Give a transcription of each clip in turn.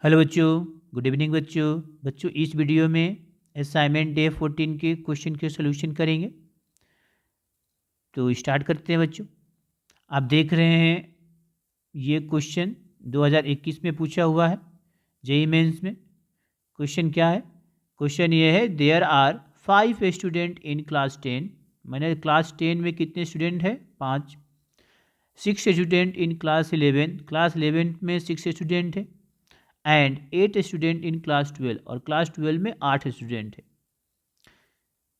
Hello बच्चों, good evening बच्चों। बच्चों इस वीडियो में असाइनमेंट डे 14 के क्वेश्चन के सॉल्यूशन करेंगे। तो स्टार्ट करते हैं बच्चों। आप देख रहे हैं ये क्वेश्चन 2021 में पूछा हुआ है जेईई मेंस में। क्वेश्चन क्या है? क्वेश्चन ये है, there are 5 student in class 10। मैंने क्लास 10 में कितने स्टूडेंट हैं? 5। 6 स्टूडेंट इन क्लास 11। क्लास 11 में 6 स्टूडेंट है। एंड 8 स्टूडेंट इन क्लास 12, और क्लास 12 में 8 स्टूडेंट है।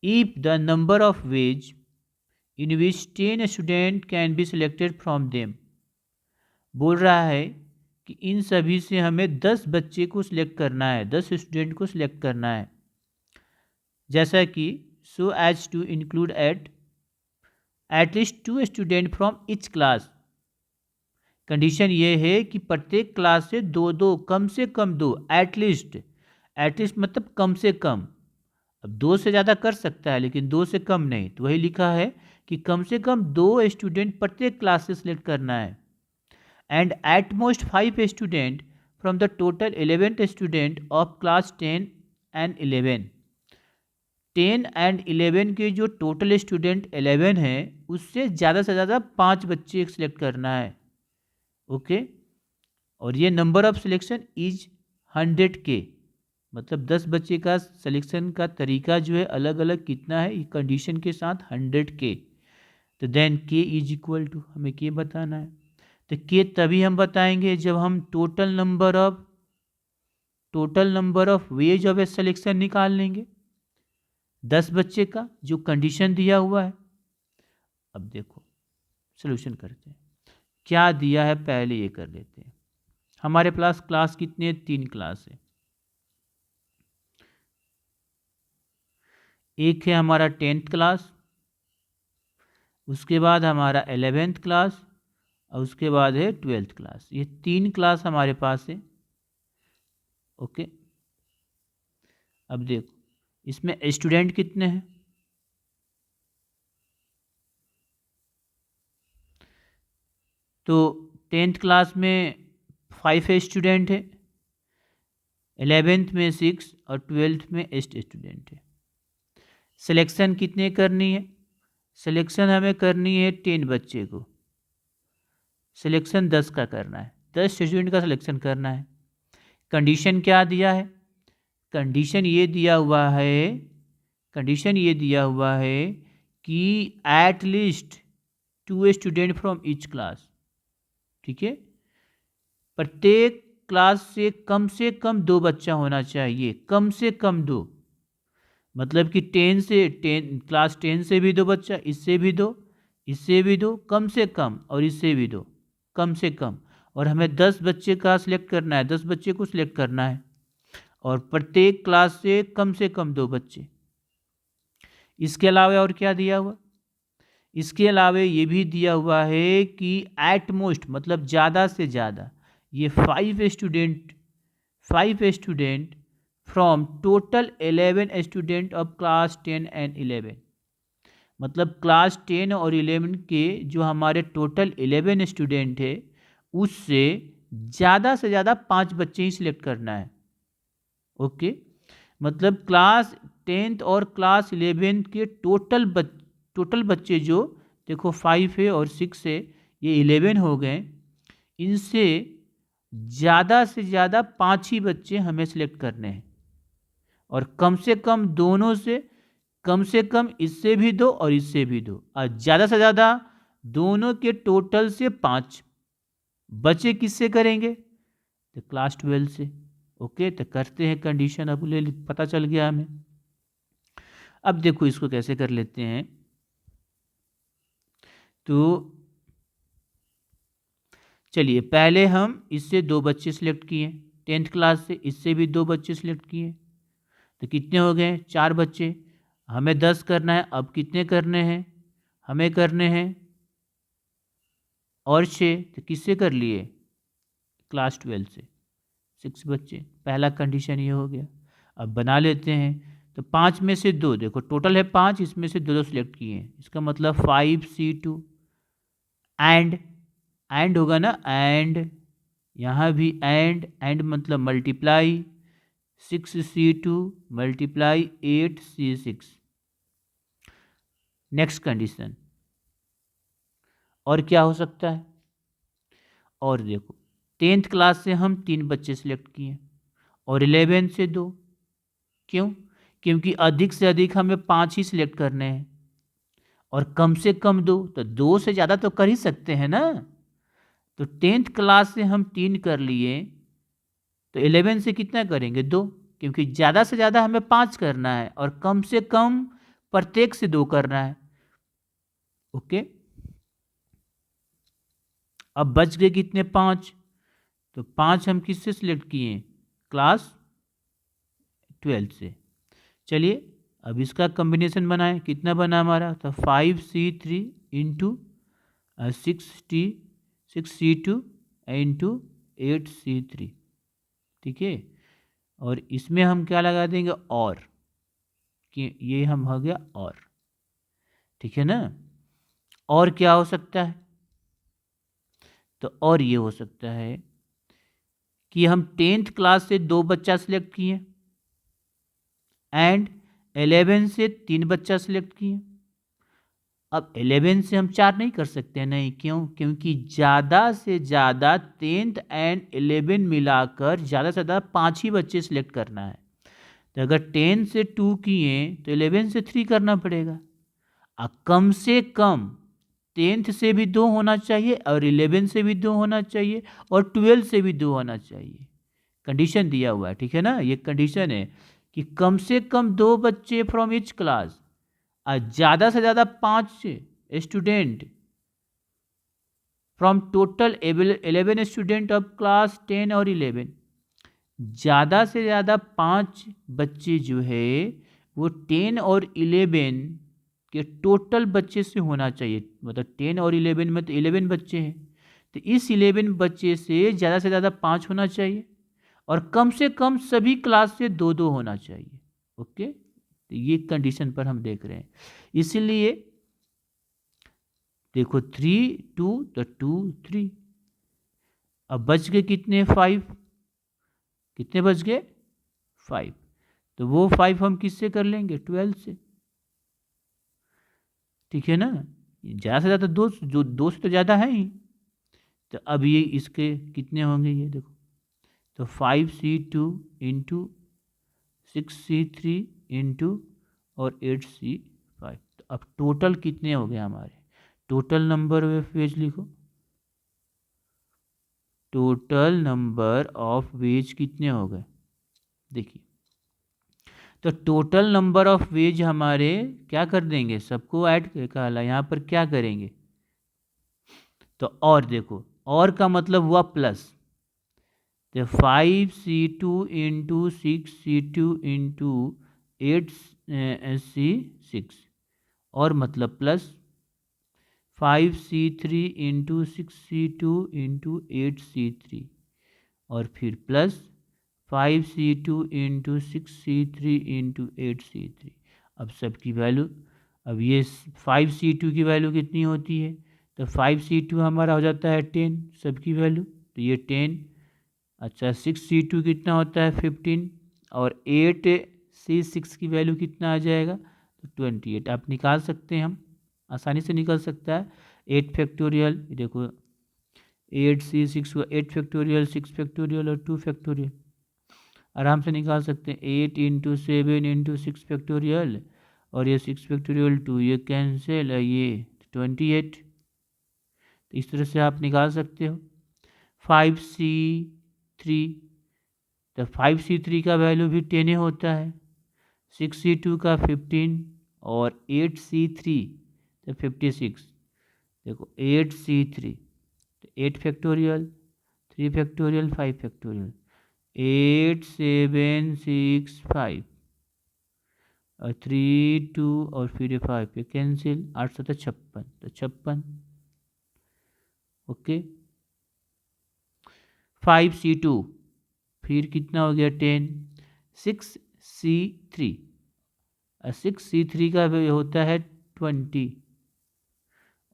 If the number of ways in which 10 student can be selected from them, बोल रहा है कि इन सभी से हमें 10 बच्चे को सिलेक्ट करना है, 10 स्टूडेंट को सिलेक्ट करना है। जैसा कि so as to include at least 2 student from each class. Condition ये है कि प्रत्येक क्लास से दो दो, कम से कम 2, एटलीस्ट मतलब कम से कम। अब 2 से ज़्यादा कर सकता है लेकिन 2 से कम नहीं, तो वही लिखा है कि कम से कम 2 स्टूडेंट प्रत्येक क्लास से सिलेक्ट करना है। And at most 5 student from the total 11 student of class 10 and 11। 10 and 11 के जो टोटल स्टूडेंट 11 हैं उससे ज़्यादा 5 बच्चे सिलेक्ट करना है। ओके। और ये नंबर ऑफ सिलेक्शन इज 100 के, मतलब 10 बच्चे का सिलेक्शन का तरीका जो है अलग अलग कितना है, कंडीशन के साथ 100 के। तो देन के इज इक्वल टू, हमें के बताना है। तो के तभी हम बताएंगे जब हम total number of ways of A selection निकाल लेंगे 10 बच्चे का, जो कंडीशन दिया हुआ है। अब देखो सोल्यूशन करते हैं। क्या दिया है पहले ये कर लेते हैं। हमारे पास क्लास कितने? 3 क्लास है। एक है हमारा 10th क्लास, उसके बाद हमारा 11th क्लास, और उसके बाद है 12th क्लास। ये 3 क्लास हमारे पास है। ओके। अब देखो इसमें स्टूडेंट कितने हैं? तो 10th क्लास में 5 स्टूडेंट है, 11th में 6 और 12th में 8 स्टूडेंट है। सिलेक्शन कितने करनी है? सिलेक्शन हमें करनी है 10 बच्चे को, सिलेक्शन 10 का करना है, 10 स्टूडेंट का सिलेक्शन करना है। कंडीशन क्या दिया है? कंडीशन ये दिया हुआ है कि at least 2 student from each class. ठीक है, प्रत्येक क्लास से कम 2 बच्चा होना चाहिए, कम से कम 2। मतलब कि 10 क्लास 10 से भी 2 बच्चा, इससे भी 2, इससे भी 2, कम से कम, और इससे भी 2, कम से कम। और हमें 10 बच्चे का सिलेक्ट करना है, 10 बच्चे को सिलेक्ट करना है, और प्रत्येक क्लास से कम 2 बच्चे। इसके अलावा और क्या दिया हुआ? इसके अलावा ये भी दिया हुआ है कि एट मोस्ट, मतलब ज़्यादा से ज़्यादा, ये 5 student from total 11 student of class 10 and 11। मतलब क्लास 10 और 11 के जो हमारे टोटल 11 स्टूडेंट है उससे ज़्यादा से ज़्यादा 5 बच्चे ही सिलेक्ट करना है। ओके। मतलब क्लास 10th और क्लास 11 के टोटल बच्चे जो, देखो 5 है और 6 है, ये 11 हो गए। इनसे ज़्यादा से ज़्यादा 5 ही बच्चे हमें सिलेक्ट करने हैं, और कम से कम दोनों से, कम से कम इससे भी 2 और इससे भी 2, और ज़्यादा से ज़्यादा दोनों के टोटल से 5 बच्चे किससे करेंगे? तो क्लास 12 से। ओके, तो करते हैं कंडीशन। अब पता चल गया हमें। अब देखो इसको कैसे कर लेते हैं। तो चलिए पहले हम इससे 2 बच्चे सिलेक्ट किए, 10th क्लास से इससे भी 2 बच्चे सिलेक्ट किए, तो कितने हो गए? 4 बच्चे। हमें 10 करना है, अब कितने करने हैं? हमें करने हैं और 6, तो किससे कर लिए? क्लास 12 से 6 बच्चे। पहला कंडीशन ये हो गया। अब बना लेते हैं। तो 5 में से 2, देखो टोटल है 5, इसमें से 2 सिलेक्ट किए हैं, इसका मतलब 5C2 एंड होगा ना, एंड यहाँ भी एंड मतलब multiply 6C2 multiply 8C6। Next condition, और क्या हो सकता है? और देखो 10th क्लास से हम 3 बच्चे सिलेक्ट किए और 11 से 2। क्यों? क्योंकि अधिक से अधिक हमें 5 ही सिलेक्ट करने हैं और कम से कम 2, तो 2 से ज़्यादा तो कर ही सकते हैं ना। तो 10th क्लास से हम 3 कर लिए, तो 11 से कितना करेंगे? 2, क्योंकि ज़्यादा से ज़्यादा हमें 5 करना है और कम से कम प्रत्येक से 2 करना है। ओके, अब बच गए कितने? 5। तो 5 हम किससे सिलेक्ट किए? क्लास 12 से। चलिए अब इसका कॉम्बिनेशन बनाएं। कितना बना हमारा? तो 5C3 into 6C2 into 8C3। ठीक है, और इसमें हम क्या लगा देंगे? और, कि ये हम हो गया और। ठीक है ना। और क्या हो सकता है? तो और ये हो सकता है कि हम 10th क्लास से 2 बच्चा सिलेक्ट किए एंड 11 से 3 बच्चा सिलेक्ट किए। अब 11 से हम 4 नहीं कर सकते, नहीं। क्यों? क्योंकि ज़्यादा से ज़्यादा 10th एंड 11 मिलाकर ज़्यादा से ज़्यादा 5 ही बच्चे सिलेक्ट करना है। तो अगर 10 से 2 किए तो 11 से 3 करना पड़ेगा। कम से कम 10th से भी 2 होना चाहिए और 11 से भी 2 होना चाहिए और 12 से भी 2 होना चाहिए। कंडीशन दिया हुआ है, ठीक है ना। ये कंडीशन है कि कम से कम 2 बच्चे फ्रॉम ईच क्लास और ज़्यादा से ज़्यादा 5 student from total 11 student of class 10 और 11। ज़्यादा से ज़्यादा 5 बच्चे जो है वो 10 और 11 के टोटल बच्चे से होना चाहिए। मतलब 10 और 11 में तो 11 बच्चे हैं, तो इस 11 बच्चे से ज़्यादा 5 होना चाहिए और कम से कम सभी क्लास से 2-2 होना चाहिए। ओके, तो ये कंडीशन पर हम देख रहे हैं। इसलिए देखो 3 2 तो 2 3। अब बच गए कितने? 5। कितने बच गए? 5। तो वो 5 हम किससे कर लेंगे? 12 से। ठीक है ना। ज़्यादा से ज़्यादा 2, जो 2 से तो ज़्यादा है ही। तो अब ये इसके कितने होंगे? ये देखो, तो 5C2 इंटू 6C3 इंटू और 8C5। तो अब टोटल कितने हो गए हमारे? टोटल नंबर ऑफ वेज लिखो। टोटल नंबर ऑफ वेज कितने हो गए? देखिए, तो टोटल नंबर ऑफ वेज हमारे क्या कर देंगे? सबको ऐड कहला, यहाँ पर क्या करेंगे? तो और देखो, और का मतलब हुआ प्लस। तो 5C2 into 6C2 into 8C6 और मतलब plus 5C3 into 6C2 into 8C3 और फिर plus 5C2 into 6C3 into 8C3। अब सबकी वैल्यू, अब ये 5C2 की वैल्यू कितनी होती है? तो 5C2 हमारा हो जाता है 10 सबकी वैल्यू, तो ये 10। अच्छा, 6C2 कितना होता है? 15 और 8C6 की वैल्यू कितना आ जाएगा? तो 28। आप निकाल सकते हैं, हम आसानी से निकल सकता है। 8 फैक्टोरियल, देखो 8C6 हुआ 8 फैक्टोरियल, 6 फैक्टोरियल और 2 फैक्टोरियल। आराम से निकाल सकते हैं। 8 इंटू 7 इंटू 6 फैक्टोरियल और ये 6 फैक्टोरियल 2, ये कैंसिल है, ये 28। तो इस तरह से आप निकाल सकते हो। 5C3, तो 5C3 का वैल्यू भी 10 ही होता है। 6C2 का 15 और 8C3 तो 56। देखो 8C3 तो 8 फैक्टोरियल, 3 फैक्टोरियल, 5 फैक्टोरियल, 8 7 6 5 और 3 2 और फिर ये 5 ये कैंसिल। 8 7 56, तो 56। ओके, 5C2 फिर कितना हो गया? 10। 6C3, 6C3 का भी होता है 20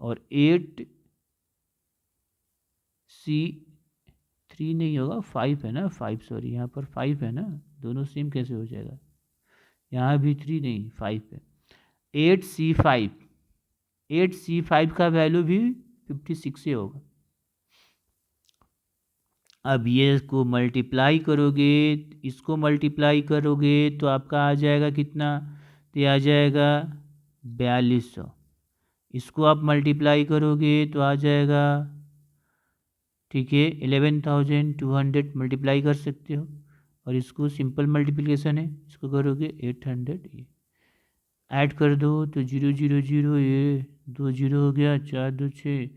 और 8C3 3 नहीं होगा, 5 है ना, 5 सॉरी, यहाँ पर 5 है ना, दोनों सेम कैसे हो जाएगा, यहाँ भी 3 नहीं 5 है। 8C5, 8C5 का वैल्यू भी 56 ही होगा। अब ये को मल्टीप्लाई करोगे, इसको मल्टीप्लाई करोगे तो आपका आ जाएगा कितना, तो आ जाएगा 4200। इसको आप मल्टीप्लाई करोगे तो आ जाएगा, ठीक है, 11,200 मल्टीप्लाई कर सकते हो। और इसको सिंपल मल्टीप्लिकेशन है, इसको करोगे 800, ये ऐड कर दो तो 0 0 0, ये 2 0 हो गया, 4 2 6,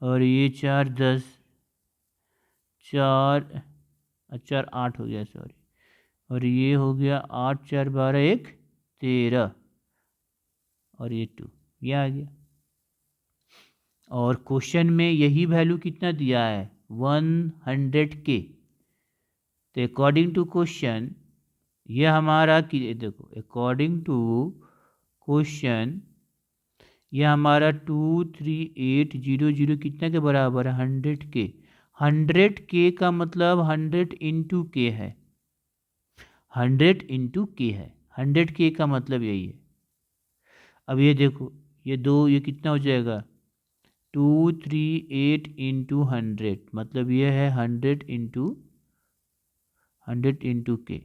और ये 4 10, 4 4 8 हो गया सॉरी, और ये हो गया 8 4 12 1 13, और ये 2, ये आ गया। और क्वेश्चन में यही वैल्यू कितना दिया है, 100K। तो अकॉर्डिंग टू क्वेश्चन ये हमारा देखो, अकॉर्डिंग टू क्वेश्चन ये हमारा 23800 कितना के बराबर है, 100K। 100K का मतलब 100 इंटू के है, 100 इंटू के है, 100K का मतलब यही है। अब ये देखो, ये दो, ये कितना हो जाएगा, 238 इंटू 100, मतलब ये है 100 इंटू के।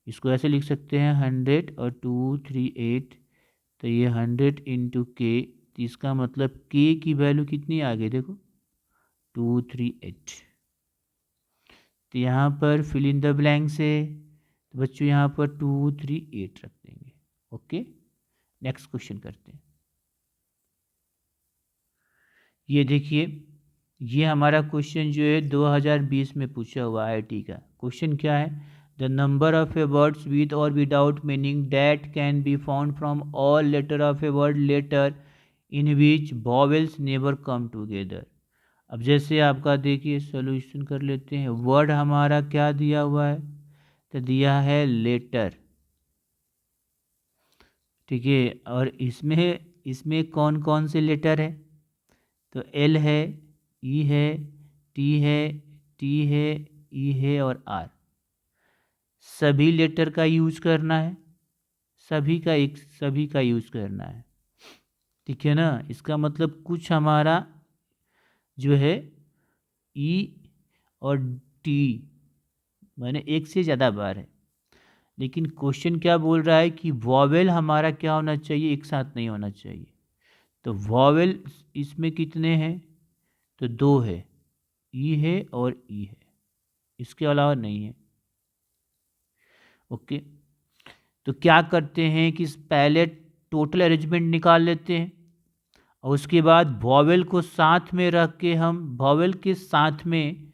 इसको ऐसे लिख सकते हैं 100 और 238, तो ये 100 इंटू के, इसका मतलब के की वैल्यू कितनी आ गई, देखो 238। तो यहाँ पर फिल इन द ब्लैंक से, तो बच्चों यहाँ पर 238 रख देंगे। ओके, नेक्स्ट क्वेश्चन करते हैं। ये देखिए, ये हमारा क्वेश्चन जो है 2020 में पूछा हुआ IIT का क्वेश्चन क्या है, the number of a words with और without meaning that can be found from all letter of a word letter in which vowels never come together. अब जैसे आपका देखिए सोल्यूशन कर लेते हैं। वर्ड हमारा क्या दिया हुआ है, तो दिया है लेटर, ठीक है। और इसमें कौन कौन से लेटर है, तो L है, E है, T है, T है, E है और R। सभी लेटर का यूज करना है, सभी का यूज करना है, ठीक है ना। इसका मतलब कुछ हमारा जो है E और T मैंने एक से ज़्यादा बार है, लेकिन क्वेश्चन क्या बोल रहा है कि वॉवेल हमारा क्या होना चाहिए, एक साथ नहीं होना चाहिए। तो वॉवेल इसमें कितने हैं, तो 2 है, ई है और ई है, इसके अलावा नहीं है। ओके, तो क्या करते हैं कि पहले टोटल अरेंजमेंट निकाल लेते हैं, और उसके बाद वॉवेल को साथ में रख के हम वॉवेल के साथ में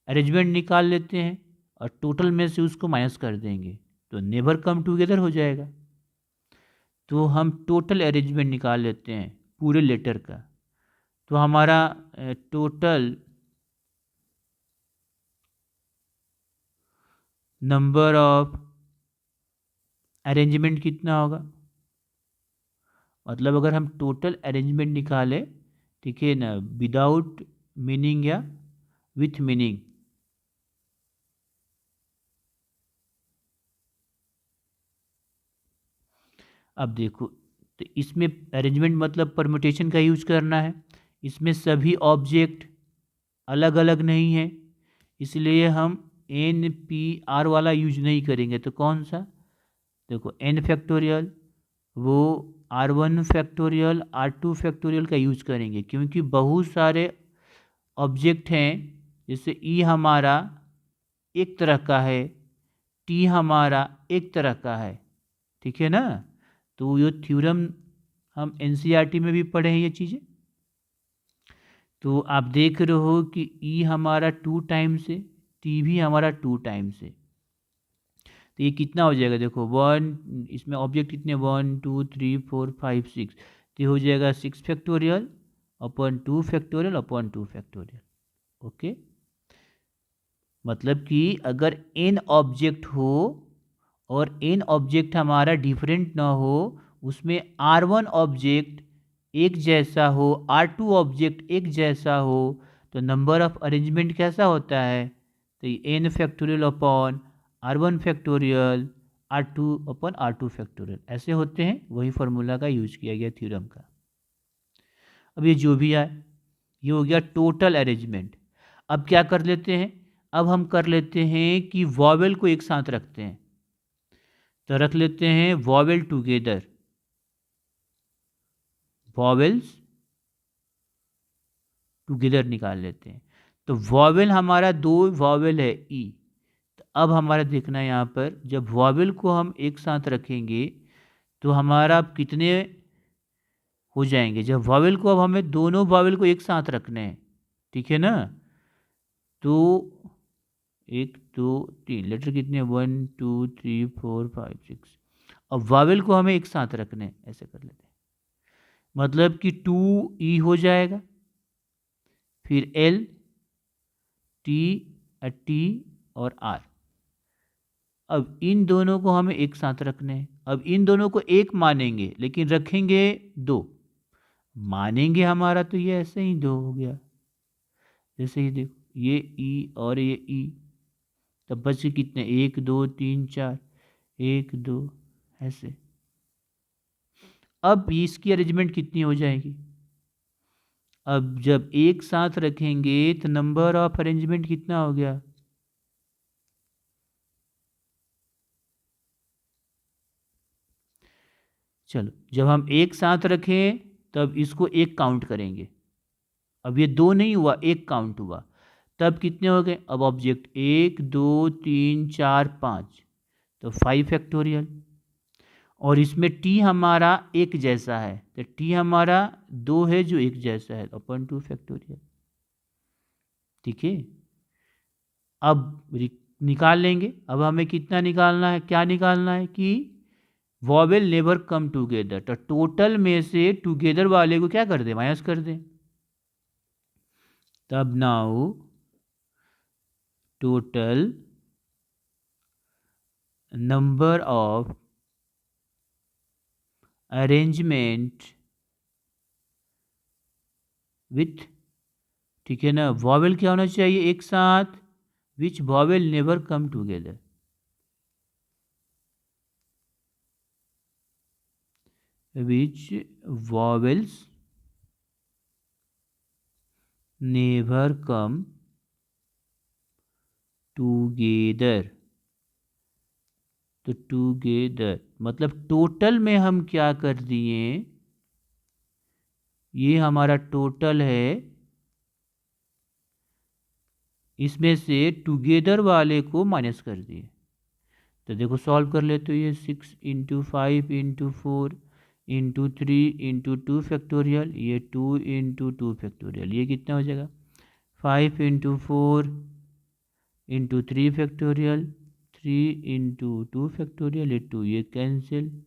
अरेंजमेंट निकाल लेते हैं, और टोटल में से उसको माइनस कर देंगे, तो नेवर कम टुगेदर हो जाएगा। तो हम टोटल अरेंजमेंट निकाल लेते हैं पूरे लेटर का, तो हमारा टोटल नंबर ऑफ अरेंजमेंट कितना होगा, मतलब अगर हम टोटल अरेंजमेंट निकालें, ठीक है ना, विदाउट मीनिंग या विथ मीनिंग, अब देखो, तो इसमें अरेंजमेंट मतलब परम्यूटेशन का यूज करना है। इसमें सभी ऑब्जेक्ट अलग अलग नहीं है, इसलिए हम NPR वाला यूज नहीं करेंगे। तो कौन सा, देखो n फैक्टोरियल, वो R1 फैक्टोरियल, R2 फैक्टोरियल का यूज करेंगे, क्योंकि बहुत सारे ऑब्जेक्ट हैं। जैसे E हमारा एक तरह का है, T हमारा एक तरह का है, ठीक है ना। तो ये थ्योरम हम NCERT में भी पढ़े हैं ये चीज़ें। तो आप देख रहे हो कि E हमारा 2 टाइम्स है, T भी हमारा 2 टाइम्स है, तो ये कितना हो जाएगा, देखो 1, इसमें ऑब्जेक्ट कितने, 1 2 3 4 5 6, तो ये हो जाएगा 6 factorial upon 2 factorial upon 2 factorial. Okay, मतलब कि अगर n ऑब्जेक्ट हो और n ऑब्जेक्ट हमारा डिफरेंट ना हो, उसमें R1 ऑब्जेक्ट एक जैसा हो, R2 ऑब्जेक्ट एक जैसा हो, तो नंबर ऑफ अरेंजमेंट कैसा होता है, तो ये n factorial upon R1 factorial R2 upon R2 factorial ऐसे होते हैं। वही फार्मूला का यूज किया गया थ्योरम का। अब ये जो भी आए, ये हो गया टोटल अरेंजमेंट। अब क्या कर लेते हैं, अब हम कर लेते हैं कि वॉवेल को एक साथ रखते हैं। तो रख लेते हैं वॉवेल टुगेदर, वॉवेल्स टुगेदर निकाल लेते हैं। तो वॉवेल हमारा दो वॉवेल है ई। तो अब हमारा देखना है यहाँ पर, जब वॉवेल को हम एक साथ रखेंगे तो हमारा कितने हो जाएंगे। जब वॉवेल को, अब हमें दोनों वॉवेल को एक साथ रखने हैं, ठीक है ना। तो 1 2 3 लेटर कितने, 1 2 3 4 5 6। अब वॉवेल को हमें एक साथ रखने हैं, ऐसे कर लेते हैं। मतलब कि 2E हो जाएगा, फिर L T और R। अब इन दोनों को हमें एक साथ रखने हैं। अब इन दोनों को एक मानेंगे लेकिन रखेंगे दो। मानेंगे हमारा तो ये ऐसे ही दो हो गया। जैसे ही देखो ये ई और ये ई, तब बचे कितने, 1 2 3 4, 1 2 ऐसे। अब इसकी अरेंजमेंट कितनी हो जाएगी। अब जब एक साथ रखेंगे तो नंबर ऑफ अरेंजमेंट कितना हो गया, चलो जब हम एक साथ रखें तब इसको एक काउंट करेंगे। अब ये दो नहीं हुआ, एक काउंट हुआ, तब कितने हो गए। अब ऑब्जेक्ट 1 2 3 4 5, तो 5 फैक्टोरियल। और इसमें टी हमारा एक जैसा है, तो टी हमारा दो है जो एक जैसा है, अपन 2 फैक्टोरियल। ठीक है, अब निकाल लेंगे। अब हमें कितना निकालना है, क्या निकालना है कि वॉवेल नेवर कम टुगेदर। तो टोटल में से टुगेदर वाले को क्या कर दे, माइनस कर दे। तब now total number of arrangement with, ठीक है ना, वॉवेल क्या होना चाहिए एक साथ, विच वॉवेल नेवर कम टुगेदर। विच वॉवेल्स नेवर कम टुगेदर। तो टुगेदर मतलब टोटल में हम क्या कर दिए, ये हमारा टोटल है, इसमें से टुगेदर वाले को माइनस कर दिए। तो देखो सॉल्व कर ले, तो ये 6 × 5 × 4 × 3 × 2 फैक्टोरियल, ये 2 × 2 फैक्टोरियल, ये कितना हो जाएगा 5 × 4 × 3 फैक्टोरियल, 3 × 2 फैक्टोरियल, ये 2, ये कैंसिल,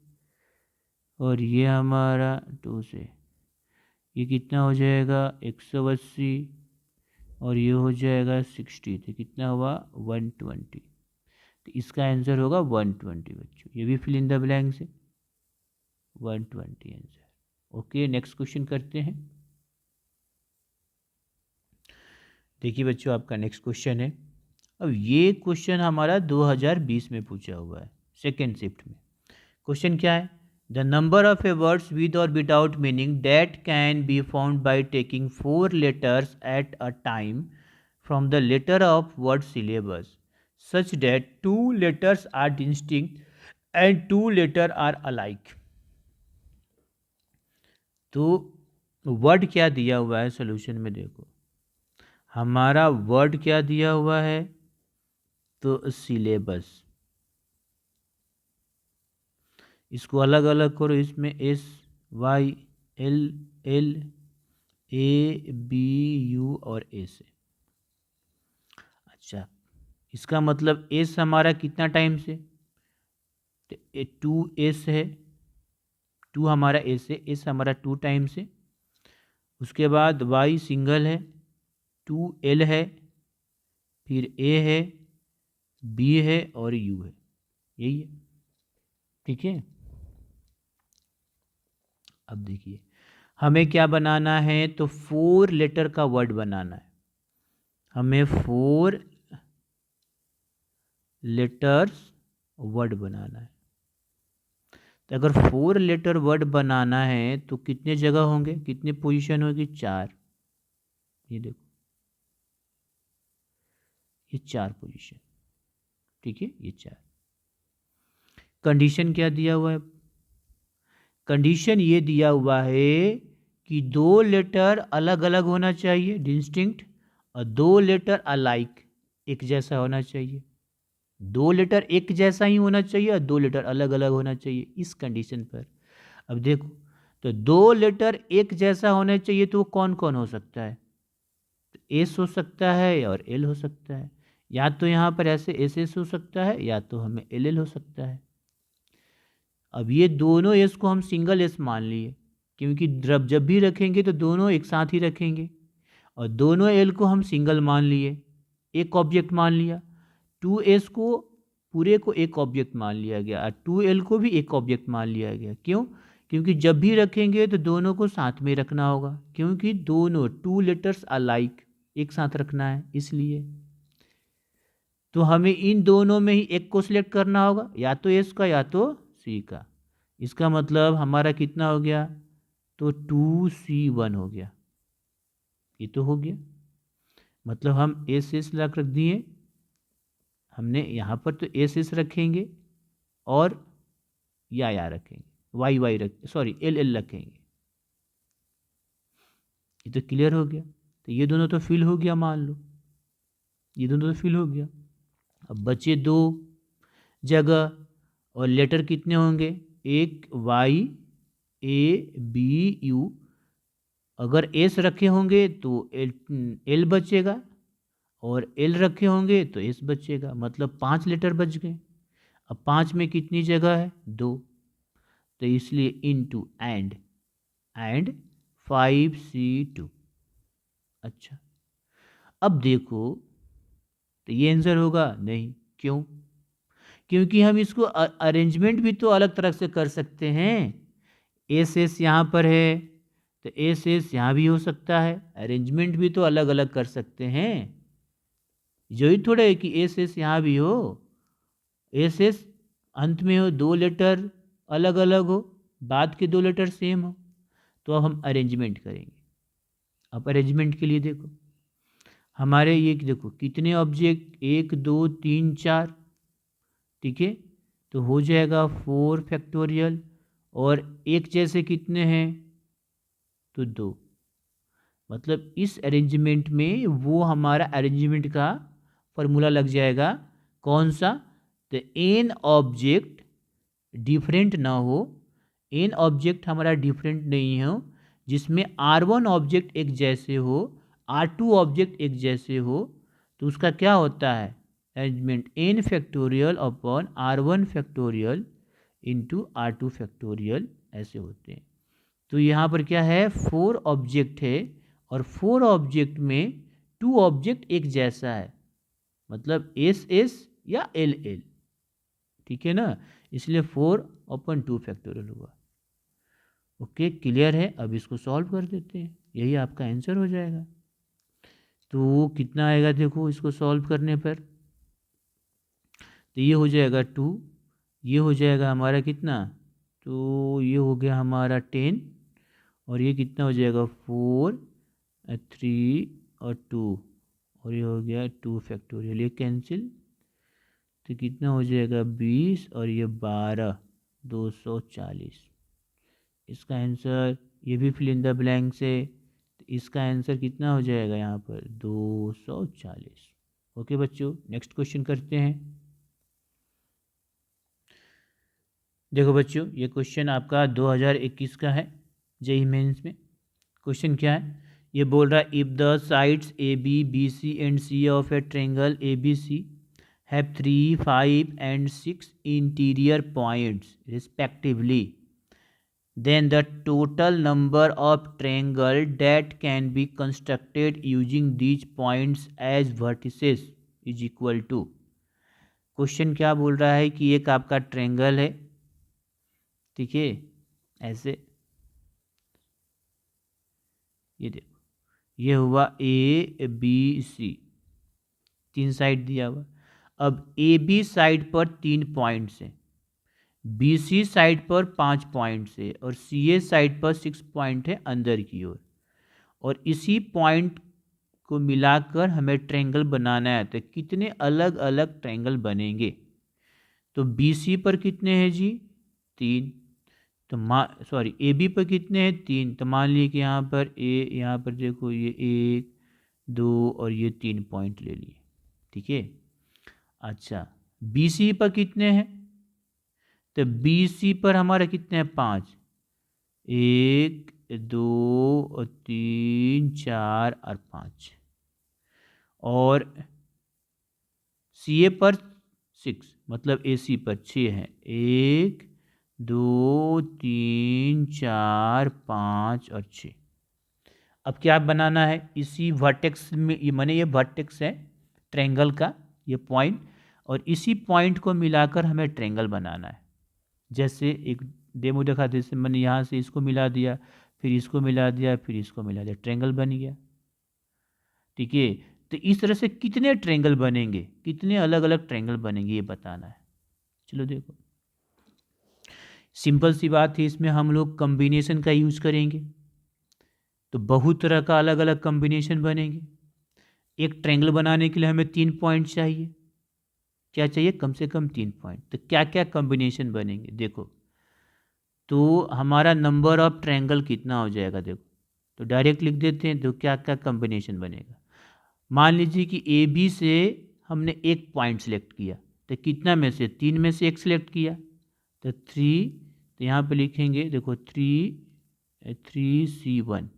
और ये हमारा 2 से ये कितना हो जाएगा 180, और ये हो जाएगा 60, तो कितना हुआ 120। तो इसका आंसर होगा 120 बच्चों। ये भी फिल इन द ब्लैंक से 120 आंसर। ओके, नेक्स्ट क्वेश्चन करते हैं। देखिए बच्चों, आपका नेक्स्ट क्वेश्चन है। अब ये क्वेश्चन हमारा 2020 में पूछा हुआ है, सेकेंड शिफ्ट में। क्वेश्चन क्या है, the number of a words with और without meaning that can be found by taking 4 letters at a time from the letter of word syllabus such that 2 letters are distinct and 2 letters are alike। तो word क्या दिया हुआ है solution में, देखो हमारा word क्या दिया हुआ है, तो सिलेबस। इसको अलग अलग करो, इसमें SYLLABU और A से। अच्छा, इसका मतलब एस हमारा कितना टाइम से, तो 2S है, 2 हमारा एस है, एस हमारा 2 टाइम से। उसके बाद Y सिंगल है, 2L है, फिर A है, B है और U है, यही है। ठीक है, अब देखिए हमें क्या बनाना है, तो 4 लेटर का वर्ड बनाना है। हमें 4 लेटर्स वर्ड बनाना है। तो अगर 4 लेटर वर्ड बनाना है तो कितने जगह होंगे, कितने पोजीशन होगी, 4। ये देखो, ये 4 पोजीशन, ठीक है, ये 4। कंडीशन क्या दिया हुआ है, कंडीशन ये दिया हुआ है कि 2 लेटर अलग अलग होना चाहिए, डिस्टिंक्ट, और 2 लेटर अलाइक, एक जैसा होना चाहिए। 2 लेटर एक जैसा ही होना चाहिए और 2 लेटर अलग अलग होना चाहिए इस कंडीशन पर। अब देखो, तो 2 लेटर एक जैसा होना चाहिए तो वो कौन कौन हो सकता है, तो एस हो सकता है और एल हो सकता है, या तो यहाँ पर ऐसे एस एस हो सकता है या तो हमें एल एल हो सकता है। अब ये दोनों एस को हम सिंगल एस मान लिए, क्योंकि जब भी रखेंगे तो दोनों एक साथ ही रखेंगे, और दोनों एल को हम सिंगल मान लिए, एक ऑब्जेक्ट मान लिया। 2s को पूरे को एक ऑब्जेक्ट मान लिया गया और 2l को भी एक ऑब्जेक्ट मान लिया गया। क्यों, क्योंकि जब भी रखेंगे तो दोनों को साथ में रखना होगा, क्योंकि दोनों 2 लेटर्स अलाइक एक साथ रखना है इसलिए। तो हमें इन दोनों में ही एक को सिलेक्ट करना होगा, या तो एस का या तो सी का। इसका मतलब हमारा कितना हो गया, तो 2C1 हो गया, ये तो हो गया। मतलब हम एस एस रख दिए हमने यहाँ पर, तो एस एस रखेंगे और या रखेंगे, वाई वाई रख सॉरी एल एल रखेंगे। ये तो क्लियर हो गया। तो ये दोनों तो फिल हो गया, मान लो ये दोनों तो फिल हो गया। अब बचे 2 जगह, और लेटर कितने होंगे, एक वाई ए बी यू। अगर एस रखे होंगे तो एल बचेगा, और एल रखे होंगे तो एस बचेगा, मतलब 5 लेटर बच गए। अब 5 में कितनी जगह है, 2, तो इसलिए इनटू एंड 5C2। अच्छा, अब देखो, तो ये आंसर होगा नहीं, क्यों, क्योंकि हम इसको अरेंजमेंट भी तो अलग तरह से कर सकते हैं। एस एस यहाँ पर है तो एस एस यहाँ भी हो सकता है, अरेंजमेंट भी तो अलग अलग कर सकते हैं। जो ही थोड़ा है कि एस एस यहाँ भी हो, एस एस अंत में हो, 2 लेटर अलग अलग हो, बाद के 2 लेटर सेम हो, तो अब हम अरेंजमेंट करेंगे। अब अरेंजमेंट के लिए देखो, हमारे ये देखो कितने ऑब्जेक्ट, 1 2 3 4, ठीक है, तो हो जाएगा 4 फैक्टोरियल, और एक जैसे कितने हैं, तो 2। मतलब इस अरेंजमेंट में वो हमारा अरेंजमेंट का फॉर्मूला लग जाएगा, कौन सा, तो एन ऑब्जेक्ट डिफरेंट ना हो, एन ऑब्जेक्ट हमारा डिफरेंट नहीं हो, जिसमें R1 ऑब्जेक्ट एक जैसे हो, R2 ऑब्जेक्ट एक जैसे हो, तो उसका क्या होता है arrangement, n factorial upon R1 factorial into R2 factorial, ऐसे होते हैं। तो यहाँ पर क्या है, 4 ऑब्जेक्ट है, और 4 ऑब्जेक्ट में 2 ऑब्जेक्ट एक जैसा है, मतलब एस एस या एल एल, ठीक है ना, इसलिए 4/2 फैक्टोरियल हुआ। ओके, क्लियर है। अब इसको सॉल्व कर देते हैं, यही आपका आंसर हो जाएगा। तो कितना आएगा, देखो इसको सॉल्व करने पर, तो ये हो जाएगा 2, ये हो जाएगा हमारा कितना, तो ये हो गया हमारा 10, और ये कितना हो जाएगा 4 3 और 2, और ये हो गया 2 फैक्टोरियल, ये कैंसिल, तो कितना हो जाएगा 20 और ये 12, 240। इसका आंसर, ये भी फिल इन द ब्लैंक से, तो इसका आंसर कितना हो जाएगा यहाँ पर 240। ओके बच्चों, नेक्स्ट क्वेश्चन करते हैं। देखो बच्चों, ये क्वेश्चन आपका 2021 का है, जेईई मेंस में। क्वेश्चन क्या है, ये बोल रहा है, if the sides A B B C and C of a triangle A B C have 3, 5 and 6 interior points respectively, then the total number of triangle that can be constructed using these points as vertices is equal to। Question क्या बोल रहा है कि एक आपका triangle है, ठीक है, ऐसे, ये देखो, ये हुआ ए बी सी, 3 साइड दिया हुआ। अब ए बी साइड पर 3 पॉइंट्स हैं, बी सी साइड पर 5 पॉइंट्स है और सी ए साइड पर 6 पॉइंट है अंदर की ओर, और इसी पॉइंट को मिलाकर हमें ट्रायंगल बनाना है। तो कितने अलग अलग ट्रायंगल बनेंगे? तो बी सी पर कितने हैं जी? 3। तो सॉरी ए बी पर कितने हैं? 3। तो मान लीजिए कि यहाँ पर देखो ये 1 2 और ये 3 पॉइंट ले लिए, ठीक है। अच्छा, बी सी पर कितने हैं? तो बी सी पर हमारा कितने हैं? 5। 1 2 और 3 4 और 5। और सी ए पर 6, मतलब ए सी पर 6 है। 1 2 3 4 5 और 6। अब क्या बनाना है? इसी वर्टेक्स में, ये माने ये वर्टेक्स है ट्रायंगल का, ये पॉइंट, और इसी पॉइंट को मिलाकर हमें ट्रायंगल बनाना है। जैसे एक डेमो दिखा, जैसे मैंने यहाँ से इसको मिला दिया, फिर इसको मिला दिया, फिर इसको मिला दिया, ट्रायंगल बन गया, ठीक है। तो इस तरह से कितने ट्रायंगल बनेंगे, कितने अलग अलग ट्रायंगल बनेंगे, ये बताना है। चलो देखो, सिंपल सी बात है, इसमें हम लोग कॉम्बिनेशन का यूज करेंगे। तो बहुत तरह का अलग अलग कॉम्बिनेशन बनेंगे। एक ट्रायंगल बनाने के लिए हमें 3 पॉइंट चाहिए। क्या चाहिए? कम से कम 3 पॉइंट। तो क्या क्या कॉम्बिनेशन बनेंगे देखो, तो हमारा नंबर ऑफ ट्रायंगल कितना हो जाएगा देखो, तो डायरेक्ट लिख देते हैं। तो क्या क्या कॉम्बिनेशन बनेगा? मान लीजिए कि ए बी से हमने एक पॉइंट सेलेक्ट किया, तो कितना में से? 3 में से एक सेलेक्ट किया, तो 3। तो यहाँ पे लिखेंगे देखो 3C1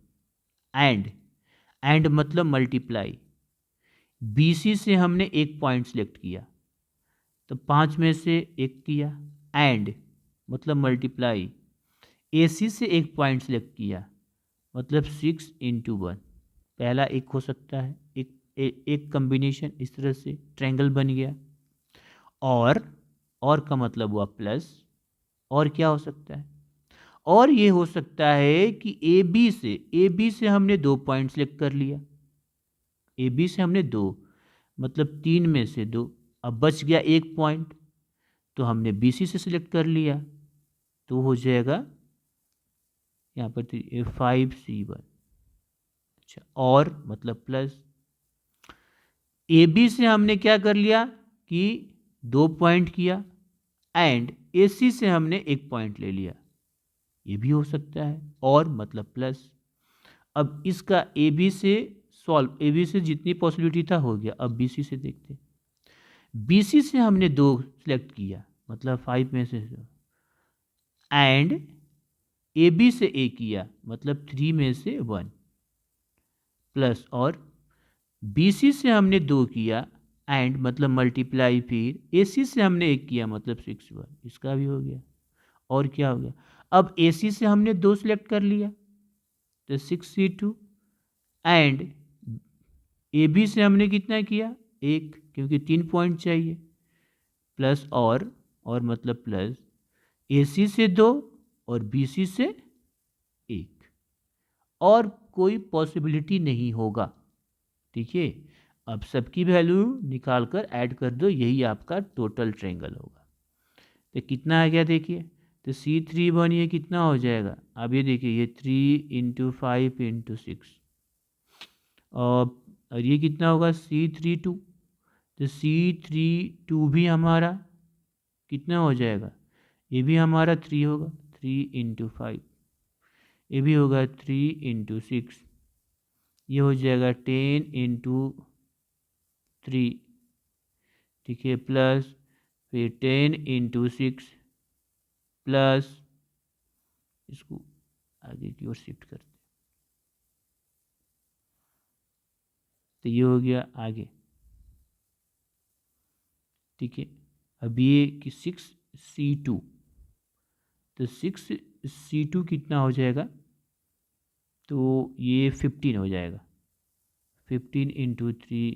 एंड मतलब मल्टीप्लाई। बी सी से हमने एक पॉइंट सेलेक्ट किया, तो 5 में से एक किया, एंड मतलब मल्टीप्लाई। ए सी से एक पॉइंट सेलेक्ट किया, मतलब 6 × 1। पहला एक हो सकता है, एक कॉम्बिनेशन, इस तरह से ट्रायंगल बन गया। और का मतलब हुआ प्लस। और क्या हो सकता है? और ये हो सकता है कि ए बी से हमने 2 पॉइंट सेलेक्ट कर लिया, ए बी से हमने 2, मतलब 3 में से 2, अब बच गया एक पॉइंट, तो हमने बी सी से सिलेक्ट कर लिया, तो हो जाएगा यहाँ पर 5C1। अच्छा, और मतलब प्लस। ए बी से हमने क्या कर लिया कि 2 पॉइंट किया, एंड ए सी से हमने एक पॉइंट ले लिया, ये भी हो सकता है, और मतलब प्लस। अब इसका ए बी से सॉल्व, ए बी से जितनी पॉसिबिलिटी था हो गया। अब बी सी से देखते, बी सी से हमने 2 सेलेक्ट किया, मतलब 5 में से, एंड ए बी से ए किया, मतलब 3 में से 1, प्लस। और बी सी से हमने 2 किया, एंड मतलब मल्टीप्लाई, फिर ए सी से हमने 1 किया, मतलब 6 1, इसका भी हो गया। और क्या हो गया? अब ए सी से हमने 2 सेलेक्ट कर लिया, तो 6C2, एंड ए बी से हमने कितना किया? 1, क्योंकि 3 पॉइंट चाहिए, प्लस। और मतलब प्लस, ए सी से 2 और बी सी से 1, और कोई पॉसिबिलिटी नहीं होगा, ठीक है। अब सबकी वैल्यू निकाल कर ऐड कर दो, यही आपका टोटल ट्रायंगल होगा। तो कितना आ गया देखिए, तो C3 ये कितना हो जाएगा? अब ये देखिए, ये 3 × 5 × 6, और ये कितना होगा? C32। तो C32 भी हमारा कितना हो जाएगा? ये भी हमारा 3 होगा, 3 × 5। ये भी होगा 3 × 6, ये हो जाएगा 10 × 3, ठीक है, प्लस फिर 10 × 6, प्लस इसको आगे की ओर शिफ्ट करते, तो ये हो गया आगे, ठीक है। अब ये कि 6C2, तो 6C2 कितना हो जाएगा? तो ये 15 हो जाएगा, 15 × 3,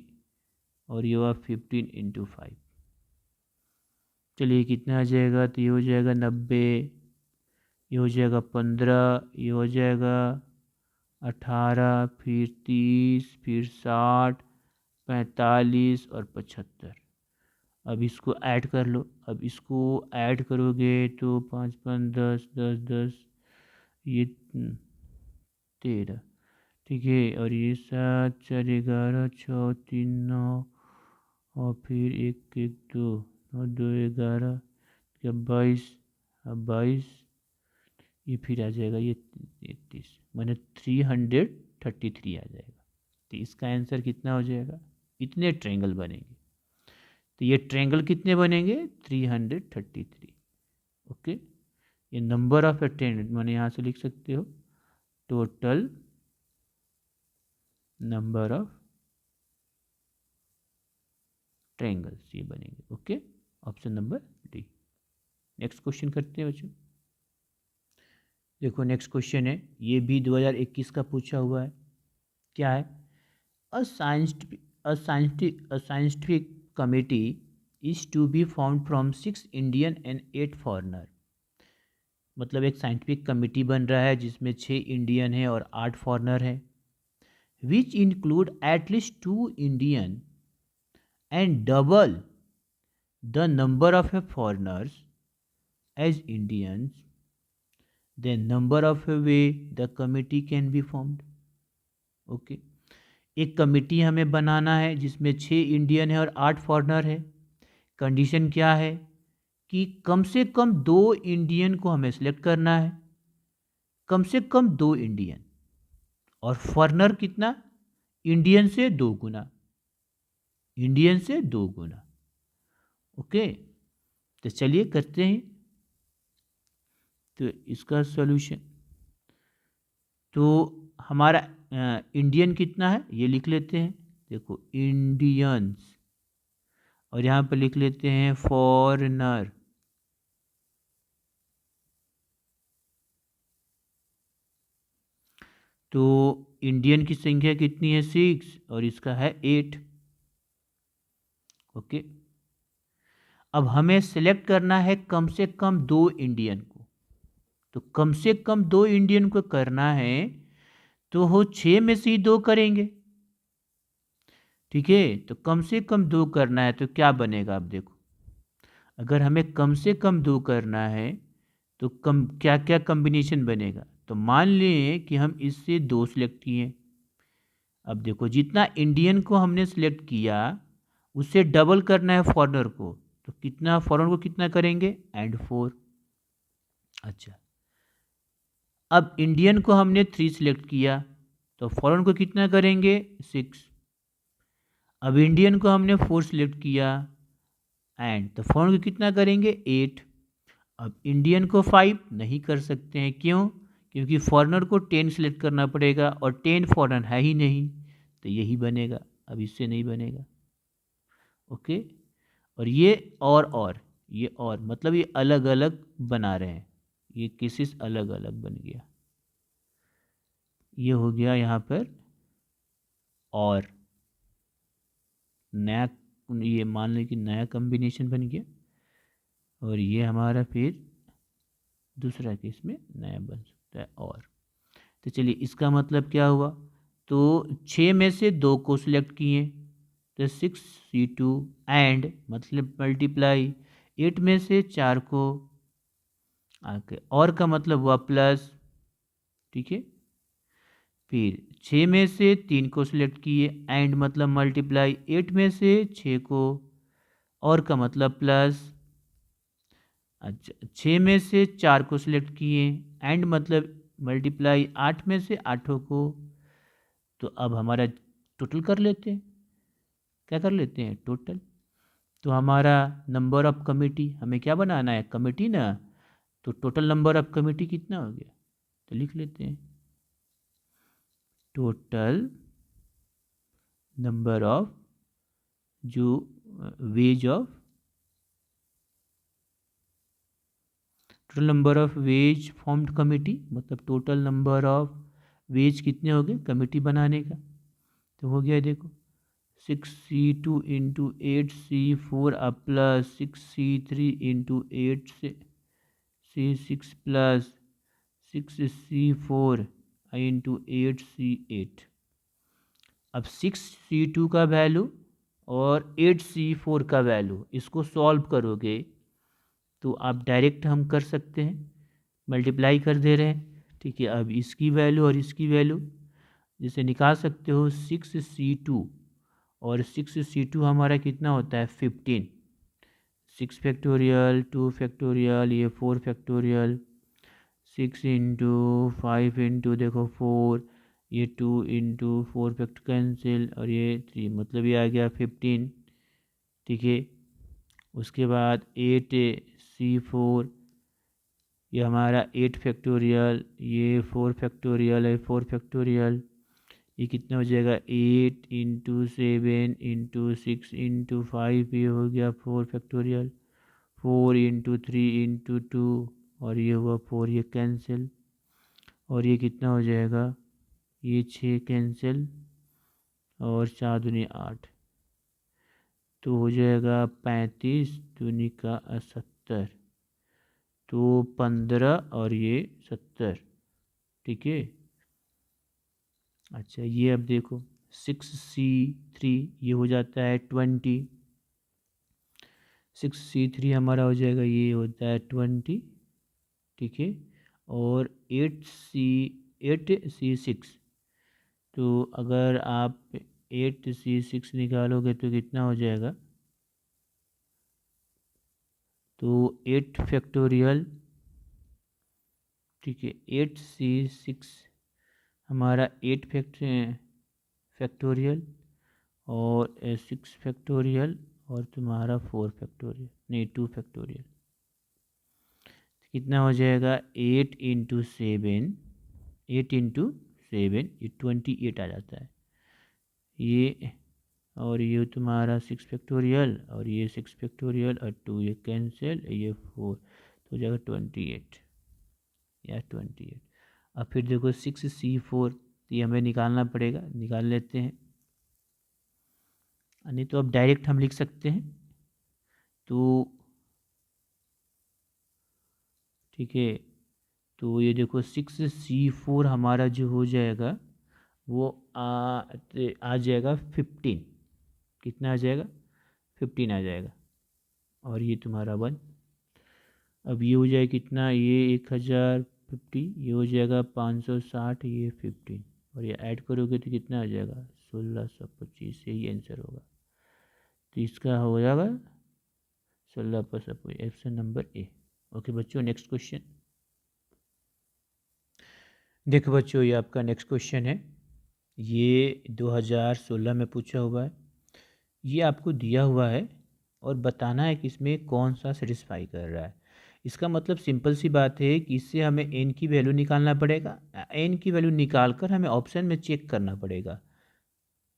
और ये हुआ 15 × 5। चलिए कितना आ जाएगा? तो ये हो जाएगा 90, ये हो जाएगा 15, ये हो जाएगा 18, फिर 30, फिर 60, 45 और 75। अब इसको ऐड कर लो। अब इसको ऐड करोगे तो 5 5 10 10 10, ये 13, ठीक है। और ये 7 4 11 6 3 9, और फिर 1 1 2 और 2 11, क्या 22, अब 22, ये फिर आ जाएगा ये 33, मैंने 333 आ जाएगा। तो इसका आंसर कितना हो जाएगा? इतने ट्रायंगल बनेंगे। तो ये ट्रायंगल कितने बनेंगे? 333। ओके, ये नंबर ऑफ अटेंडेंट मैंने यहाँ से लिख सकते हो, टोटल नंबर ऑफ ट्रायंगल्स ये बनेंगे। Okay, option number D. Next question करते हैं बच्चों। देखो नेक्स्ट क्वेश्चन है, ये भी 2021 का पूछा हुआ है। क्या है? A scientific committee is to be formed from 6 Indian and 8 foreigner। मतलब एक साइंटिफिक कमिटी बन रहा है जिसमें 6 इंडियन है और 8 फॉरनर है। Which include at least 2 Indian and double the number of foreigners as Indians, then number of a way the committee can be formed। Okay, एक कमिटी हमें बनाना है जिसमें 6 इंडियन है और 8 फॉरनर है। कंडीशन क्या है कि कम से कम 2 इंडियन को हमें सेलेक्ट करना है, कम से कम 2 इंडियन, और फॉरनर कितना? इंडियन से 2 गुना, इंडियन से 2 गुना। ओके, तो चलिए करते हैं। तो इसका सॉल्यूशन, तो हमारा इंडियन कितना है ये लिख लेते हैं। देखो इंडियंस, और यहाँ पर लिख लेते हैं फॉरेनर। तो इंडियन की संख्या कितनी है? 6, और इसका है 8। ओके, अब हमें सेलेक्ट करना है कम से कम 2 इंडियन को। तो कम से कम 2 इंडियन को करना है तो हो 6 में से ही 2 करेंगे। ठीक है, तो कम से कम 2 करना है तो क्या बनेगा? आप देखो, अगर हमें कम से कम 2 करना है तो कम क्या क्या कम्बिनेशन बनेगा? तो मान लें कि हम इससे 2 सिलेक्ट किए। अब देखो जितना इंडियन को हमने सिलेक्ट किया उससे डबल करना है फॉरनर को, तो कितना फॉरनर को कितना करेंगे? एंड 4। अच्छा, अब इंडियन को हमने 3 सिलेक्ट किया तो फॉरनर को कितना करेंगे? 6। अब इंडियन को हमने 4 सिलेक्ट किया एंड तो फॉरनर को कितना करेंगे? 8। अब इंडियन को 5 नहीं कर सकते हैं, क्यों? क्योंकि फॉरनर को 10 सिलेक्ट करना पड़ेगा और 10 फॉरनर है ही नहीं, तो यही बनेगा। अब इससे नहीं बनेगा। ओके, और ये और ये और मतलब ये अलग अलग बना रहे हैं, ये केसेस अलग अलग बन गया। ये हो गया यहाँ पर और नया, ये मान लें कि नया कॉम्बिनेशन बन गया, और ये हमारा फिर दूसरा केस में नया बन सकता है। और तो चलिए इसका मतलब क्या हुआ? तो 6 में से 2 को सिलेक्ट किए तो 6C2 एंड मतलब मल्टीप्लाई 8 में से 4 को आके, और का मतलब हुआ प्लस। ठीक है, फिर 6 में से 3 को सिलेक्ट किए एंड मतलब मल्टीप्लाई 8 में से 6 को, और का मतलब प्लस। अच्छा, 6 में से 4 को सिलेक्ट किए एंड मतलब मल्टीप्लाई 8 में से 8 को। तो अब हमारा टोटल कर लेते हैं। क्या कर लेते हैं? टोटल। तो हमारा नंबर ऑफ कमिटी, हमें क्या बनाना है? कमिटी ना। तो टोटल नंबर ऑफ कमिटी कितना हो गया? तो लिख लेते हैं टोटल नंबर ऑफ जो ways of, total number of ways formed committee, मतलब टोटल नंबर ऑफ वेज कितने हो गए कमिटी बनाने का? तो हो गया देखो 6C2 into 8C4 plus 6C3 into 8 से C6 plus 6C4 into 8C8। अब 6C2 का वैल्यू और 8C4 का वैल्यू, इसको सॉल्व करोगे तो आप डायरेक्ट हम कर सकते हैं, मल्टीप्लाई कर दे रहे हैं। ठीक है, अब इसकी वैल्यू और इसकी वैल्यू जैसे निकाल सकते हो 6C2, और 6C2 हमारा कितना होता है 15, 6 फैक्टोरियल 2 फैक्टोरियल ये 4 फैक्टोरियल, 6 इंटू 5 इंटू देखो 4, ये 2 इंटू 4 फैक्टर कैंसिल, और ये 3 मतलब ये आ गया 15। ठीक है, उसके बाद 8C4 ये हमारा 8 फैक्टोरियल, ये 4 फैक्टोरियल है 4 फैक्टोरियल, ये कितना हो जाएगा 8 इंटू 7 इंटू 6 इंटू 5, ये हो गया 4 फैक्टोरियल, 4 इंटू 3 इंटू 2, और ये हुआ 4, ये कैंसिल, और ये कितना हो जाएगा, ये 6 कैंसिल, और 4 दूनी 8, तो हो जाएगा 35 दूनी का 70, तो 15 और ये 70। ठीक है, अच्छा ये अब देखो 6C3 ये हो जाता है 20, 6C3 हमारा हो जाएगा, ये होता है 20। ठीक है, और 8C6, तो अगर आप 8C6 निकालोगे तो कितना हो जाएगा, तो 8 फैक्टोरियल। ठीक है, 8C6 हमारा 8 फैक्टोरियल और 6 फैक्टोरियल और तुम्हारा 4 फैक्टोरियल, नहीं 2 फैक्टोरियल, कितना हो जाएगा 8 इंटू 7, 8 इंटू 7 ये 28 आ जाता है ये, और ये तुम्हारा 6 फैक्टोरियल और ये 6 फैक्टोरियल और 2 ये कैंसिल, ये 4, तो हो जाएगा 28 या 28। अब फिर देखो 6C4 ये हमें निकालना पड़ेगा, निकाल लेते हैं, नहीं तो अब डायरेक्ट हम लिख सकते हैं। तो ठीक है, तो ये देखो 6C4 हमारा जो हो जाएगा वो आ जाएगा 15, कितना आ जाएगा 15 आ जाएगा, और ये तुम्हारा 1, अब ये हो जाएगा कितना, ये 1050, ये हो जाएगा 560, ये 15, और ये ऐड करोगे तो कितना आ जाएगा 1625, यही आंसर होगा। तो इसका हो जाएगा 1625, ऑप्शन नंबर ए। ओके बच्चों, नेक्स्ट क्वेश्चन देखो बच्चों, ये आपका नेक्स्ट क्वेश्चन है, ये 2016 में पूछा हुआ है, ये आपको दिया हुआ है और बताना है कि इसमें कौन सा सेटिस्फाई कर रहा है। इसका मतलब सिंपल सी बात है कि इससे हमें एन की वैल्यू निकालना पड़ेगा, एन की वैल्यू निकाल कर हमें ऑप्शन में चेक करना पड़ेगा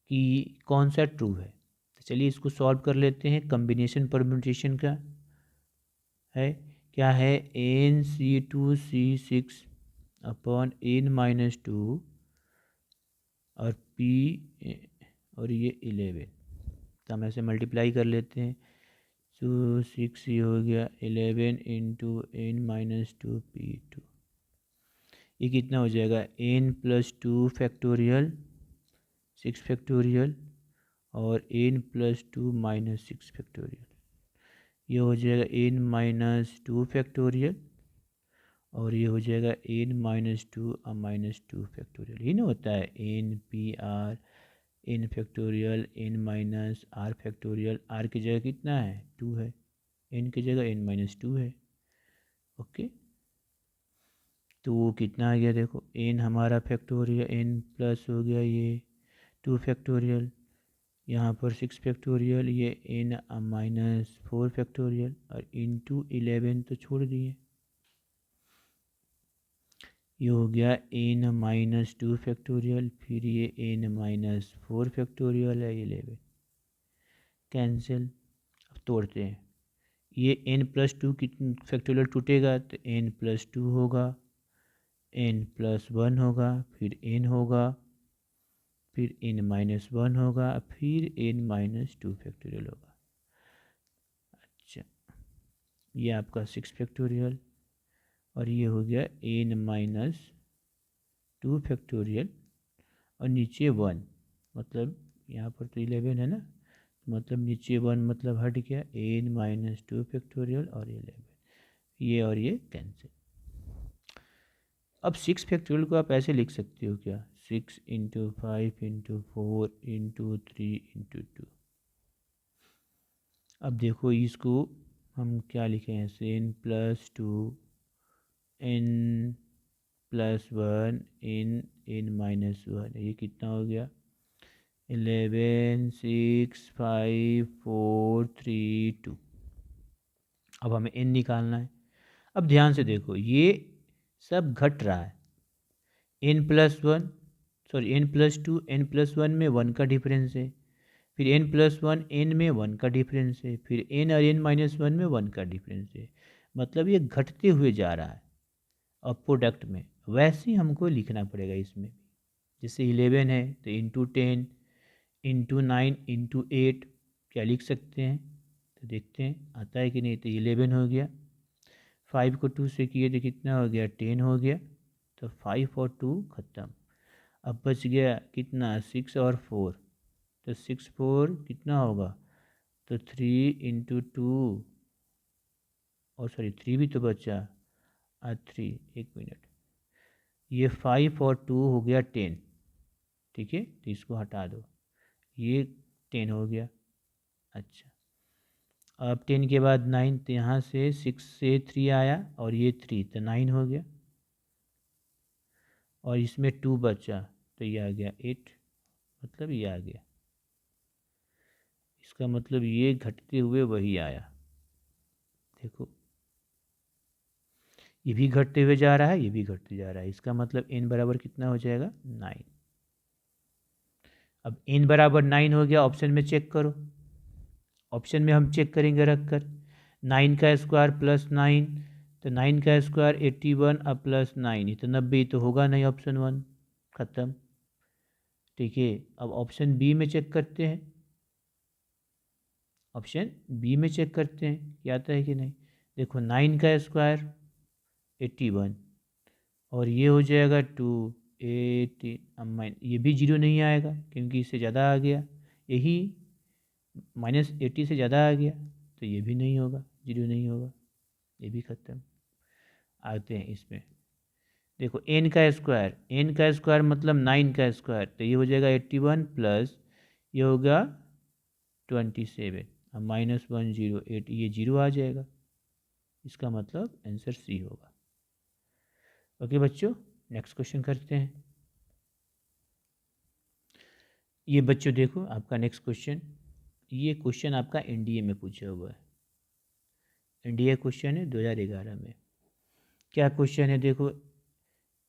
कि कौन सा ट्रू है। तो चलिए इसको सॉल्व कर लेते हैं। कम्बिनेशन परम्यूटेशन का है, क्या है, NC2C6 अपॉन N-2 और P और ये 11, तो हम ऐसे मल्टीप्लाई कर लेते हैं, तो 6 ये हो गया 11 इंटू N-2P2, ये कितना हो जाएगा N+2 फैक्टोरियल 6 फैक्टोरियल और N+2 - 6 फैक्टोरियल, ये हो जाएगा N-2 फैक्टोरियल और ये हो जाएगा N-2 फैक्टोरियल, ही ना होता है NPR N factorial N-R factorial, R की जगह कितना है 2 है, N की जगह N-2 है। ओके, तो कितना आ गया देखो, N हमारा फैक्टोरियल N प्लस हो गया ये 2 फैक्टोरियल, यहाँ पर 6 फैक्टोरियल, ये N-4 फैक्टोरियल और इंटू 11 तो छोड़ दिए, ये हो गया N-2 फैक्टोरियल, फिर ये N-4 फैक्टोरियल है 11, कैंसिल। अब तोड़ते हैं, ये N+2 की फैक्टोरियल टूटेगा तो N+2 होगा, N+1 होगा, फिर N होगा, फिर N-1 होगा, फिर N-2 फैक्टोरियल होगा। अच्छा, ये आपका 6 फैक्टोरियल और ये हो गया N-2 फैक्टोरियल और नीचे 1, मतलब यहाँ पर तो 11 है ना, मतलब नीचे 1 मतलब हट गया, n-2 फैक्टोरियल और 11, ये और ये कैंसिल। अब 6 फैक्टोरियल को आप ऐसे लिख सकते हो क्या, 6 × 5 × 4 × 3 × 2। अब देखो इसको हम क्या लिखें ऐसे, n+2 n+1 n-1, ये कितना हो गया, 11 6 5 4 3 2। अब हमें n निकालना है। अब ध्यान से देखो ये सब घट रहा है, n+1 सॉरी n+2 n+1 में 1 का डिफरेंस है, फिर n+1 n में 1 का डिफरेंस है, फिर n और n-1 में 1 का डिफरेंस है, मतलब ये घटते हुए जा रहा है। और प्रोडक्ट में वैसे ही हमको लिखना पड़ेगा इसमें, जैसे 11 है तो ×10 ×9 ×8 क्या लिख सकते हैं, तो देखते हैं आता है कि नहीं। तो 11 हो गया, 5 को 2 से किए तो कितना हो गया, 10 हो गया, तो 5 और 2 ख़त्म। अब बच गया कितना, 6 और 4, तो 6 4 कितना होगा, तो 3 × 2 और सॉरी 3 भी तो बचा, 3 एक मिनट, ये 5 और 2 हो गया 10, ठीक है, तो इसको हटा दो, ये 10 हो गया। अच्छा अब 10 के बाद 9, तो यहाँ से 6 से 3 आया और ये 3, तो 9 हो गया, और इसमें 2 बचा तो ये आ गया 8, मतलब ये आ गया। इसका मतलब ये घटते हुए वही आया, देखो ये भी घटते हुए जा रहा है, ये भी घटते जा रहा है, इसका मतलब n बराबर कितना हो जाएगा, 9। अब n बराबर 9 हो गया, ऑप्शन में चेक करो, ऑप्शन में हम चेक करेंगे रख कर, 9 का स्क्वायर प्लस 9, तो 9 का स्क्वायर 81 और प्लस 9 तो 90, तो होगा नहीं, ऑप्शन 1 ख़त्म। ठीक है, अब ऑप्शन बी में चेक करते हैं, ऑप्शन बी में चेक करते हैं क्या आता है कि नहीं। देखो 9 का स्क्वायर 81 और ये हो जाएगा 280, ये भी 0 नहीं आएगा क्योंकि इससे ज़्यादा आ गया, यही -80 से ज़्यादा आ गया, तो ये भी नहीं होगा, 0 नहीं होगा, ये भी ख़त्म। आते हैं इसमें, देखो n का स्क्वायर मतलब 9 का स्क्वायर, तो ये हो जाएगा 81 प्लस ये होगा 27, अब -108, ये 0 आ जाएगा, इसका मतलब आंसर सी होगा। ओके बच्चों, नेक्स्ट क्वेश्चन करते हैं। ये बच्चों देखो आपका नेक्स्ट क्वेश्चन, ये क्वेश्चन आपका एनडीए में पूछा हुआ है, एनडीए क्वेश्चन है 2011 में। क्या क्वेश्चन है, देखो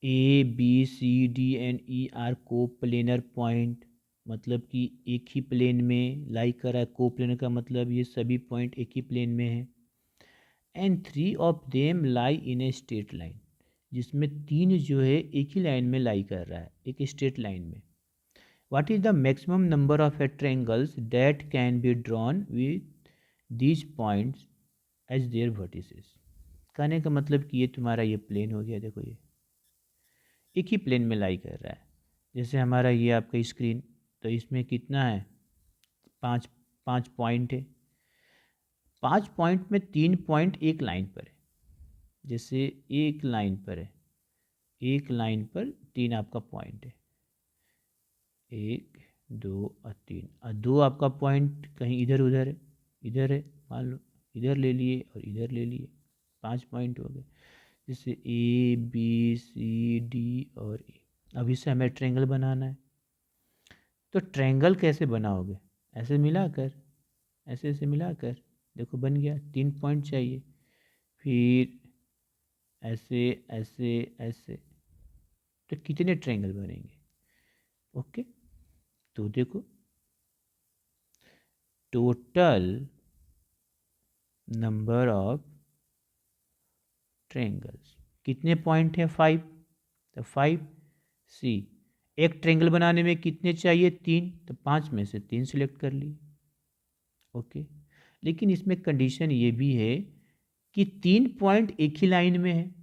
A B C D and E are coplanar point, मतलब कि एक ही प्लेन में लाई कर रहा है, कोप्लेनर का मतलब ये सभी पॉइंट एक ही प्लेन में है। And 3 of them lie in a straight line, जिसमें 3 जो है एक ही लाइन में लाई कर रहा है, एक स्ट्रेट लाइन में। What is the maximum number of triangles that can be drawn with these points as their vertices? कहने का मतलब कि ये तुम्हारा ये प्लेन हो गया, देखो ये एक ही प्लेन में लाई कर रहा है, जैसे हमारा ये आपका स्क्रीन, तो इसमें कितना है, 5 पॉइंट है, 5 पॉइंट में 3 पॉइंट एक लाइन पर है, जैसे एक लाइन पर है, एक लाइन पर 3 आपका पॉइंट है, 1 2 और 3, और 2 आपका पॉइंट कहीं इधर उधर है, इधर है, मान लो इधर ले लिए और इधर ले लिए, 5 पॉइंट हो गए, जैसे ए बी सी डी और ए। अब इससे हमें ट्रायंगल बनाना है, तो ट्रायंगल कैसे बनाओगे, ऐसे मिलाकर, ऐसे ऐसे मिलाकर, देखो बन गया, 3 पॉइंट चाहिए, फिर ऐसे ऐसे ऐसे, तो कितने ट्रायंगल बनेंगे। ओके, तो देखो टोटल नंबर ऑफ ट्रायंगल्स, कितने पॉइंट हैं, 5, तो 5 सी, एक ट्रायंगल बनाने में कितने चाहिए, 3, तो 5 में से 3 सिलेक्ट कर लिए। ओके, लेकिन इसमें कंडीशन ये भी है कि 3 पॉइंट एक ही लाइन में है,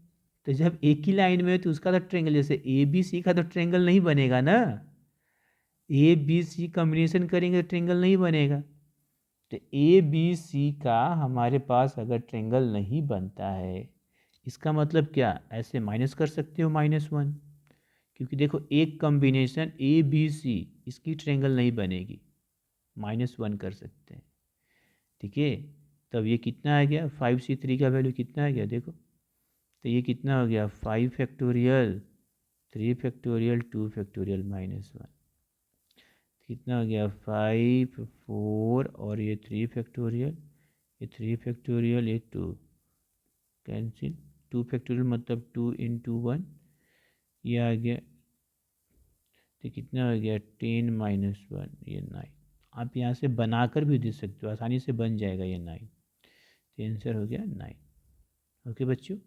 तो जब एक ही लाइन में है तो उसका तो ट्रायंगल, जैसे ए बी सी का तो ट्रायंगल नहीं बनेगा ना, ए बी सी कॉम्बिनेशन करेंगे तो ट्रायंगल नहीं बनेगा, तो ए बी सी का हमारे पास अगर ट्रेंगल नहीं बनता है, इसका मतलब क्या, ऐसे माइनस कर सकते हो -1, क्योंकि देखो एक कॉम्बिनेशन ए बी सी इसकी ट्रेंगल नहीं बनेगी, -1 कर सकते हैं। ठीक है, तब ये कितना आ गया, 5c3 का वैल्यू कितना आ गया देखो, तो ये कितना हो गया 5 फैक्टोरियल 3 फैक्टोरियल 2 फैक्टोरियल -1, कितना हो गया 5 4 और ये 3 फैक्टोरियल, ये 3 फैक्टोरियल, ये 2 कैंसिल, 2 फैक्टोरियल मतलब 2 × 1, ये आ गया, तो कितना हो गया 10 - 1, ये 9। आप यहाँ से बनाकर भी दे सकते हो, आसानी से बन जाएगा ये 9, तो आंसर हो गया 9। ओके बच्चों।